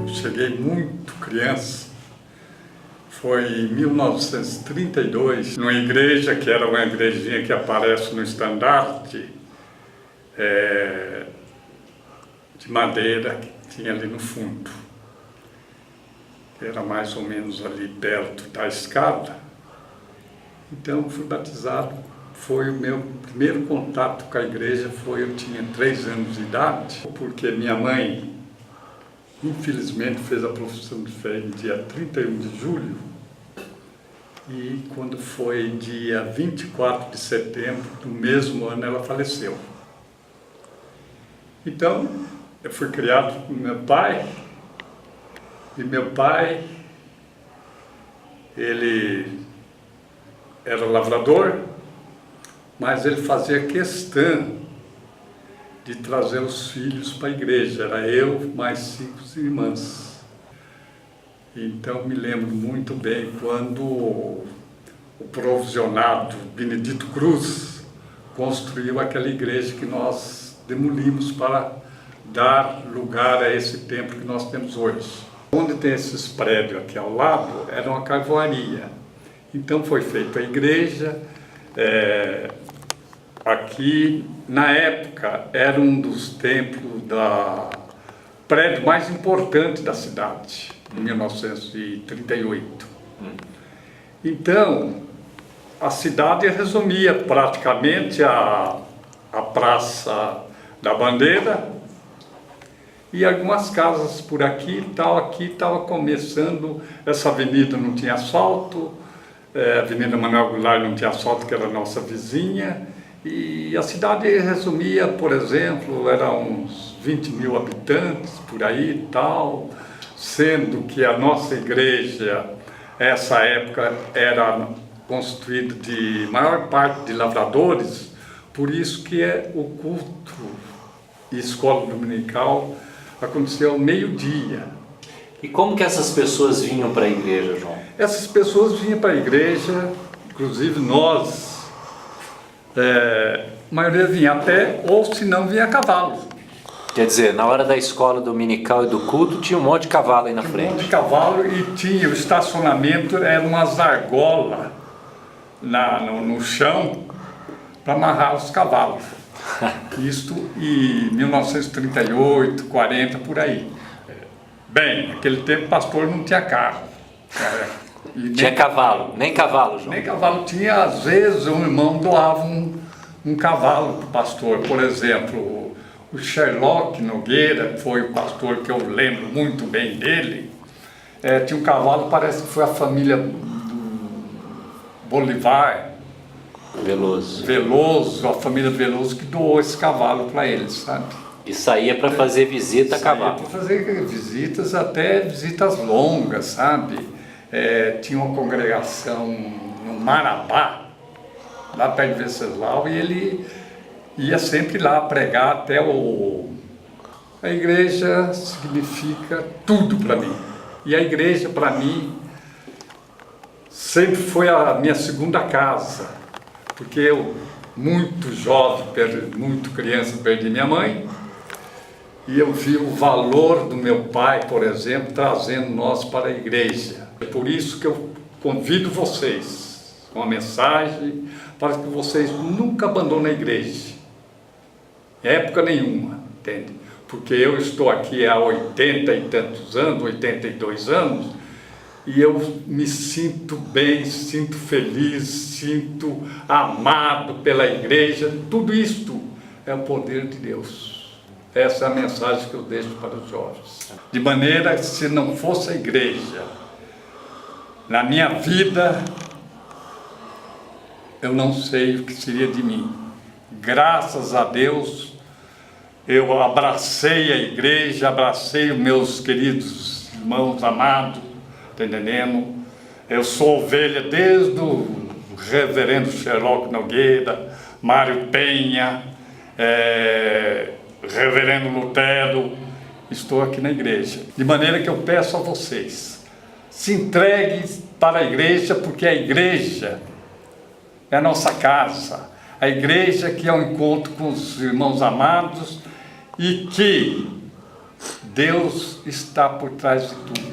Cheguei muito criança, foi em 1932, numa igreja que era uma igrejinha que aparece no estandarte, de madeira, que tinha ali no fundo. Era mais ou menos ali perto da escada. Então fui batizado. Foi o meu primeiro contato com a igreja, eu tinha 3 anos de idade, porque minha mãe, infelizmente, fez a profissão de fé no dia 31 de julho, e quando foi dia 24 de setembro do mesmo ano, ela faleceu. Então, eu fui criado por meu pai, e meu pai, ele era lavrador, mas ele fazia questão de trazer os filhos para a igreja. Era eu mais 5 irmãs. Então me lembro muito bem quando o provisionado Benedito Cruz construiu aquela igreja que nós demolimos para dar lugar a esse templo que nós temos hoje. Onde tem esses prédios aqui ao lado, era uma carvoaria. Então foi feita a igreja. Aqui, na época, era um dos templos prédio mais importante da cidade, em 1938. Então, a cidade resumia praticamente a Praça da Bandeira e algumas casas por aqui estava começando, essa avenida não tinha asfalto, a Avenida Manuel Goulart não tinha asfalto, que era a nossa vizinha, e a cidade resumia, por exemplo, era uns 20 mil habitantes por aí e tal, sendo que a nossa igreja, essa época, era constituída de maior parte de lavradores, por isso que o culto e escola dominical aconteceu ao meio-dia. E como que essas pessoas vinham para a igreja, João? Essas pessoas vinham para a igreja, inclusive nós, a maioria vinha a pé ou se não vinha a cavalo. Quer dizer, na hora da escola dominical e do culto tinha um monte de cavalo aí na frente. Um monte de cavalo e tinha o estacionamento, era umas argolas no chão para amarrar os cavalos. Isto em 1938, 40, por aí. Bem, naquele tempo o pastor não tinha carro. Tinha cavalo, nem cavalo, João. Nem cavalo tinha, às vezes um irmão doava um cavalo para o pastor. Por exemplo, o Sherlock Nogueira, que foi o pastor que eu lembro muito bem dele, tinha um cavalo, parece que foi a família do Bolivar, Veloso, a família Veloso que doou esse cavalo para ele, sabe? E saía para fazer visita a cavalo. Para fazer visitas, até visitas longas, sabe? Tinha uma congregação no Marabá, lá perto de Venceslau, e ele ia sempre lá pregar até A igreja significa tudo para mim. E a igreja, para mim, sempre foi a minha segunda casa, porque eu, muito jovem, muito criança, perdi minha mãe, e eu vi o valor do meu pai, por exemplo, trazendo nós para a igreja. É por isso que eu convido vocês, com uma mensagem, para que vocês nunca abandonem a igreja, em época nenhuma, entende? Porque eu estou aqui há 80 e tantos anos, 82 anos, e eu me sinto bem, sinto feliz, sinto amado pela igreja. Tudo isto é o poder de Deus. Essa é a mensagem que eu deixo para os jovens. De maneira que, se não fosse a igreja, na minha vida, eu não sei o que seria de mim. Graças a Deus, eu abracei a igreja, abracei os meus queridos irmãos amados, tá entendendo? Eu sou ovelha desde o reverendo Sherlock Nogueira, Mário Penha, reverendo Lutero, estou aqui na igreja. De maneira que eu peço a vocês, se entreguem para a igreja, porque a igreja é a nossa casa. a igreja que é um encontro com os irmãos amados e que Deus está por trás de tudo.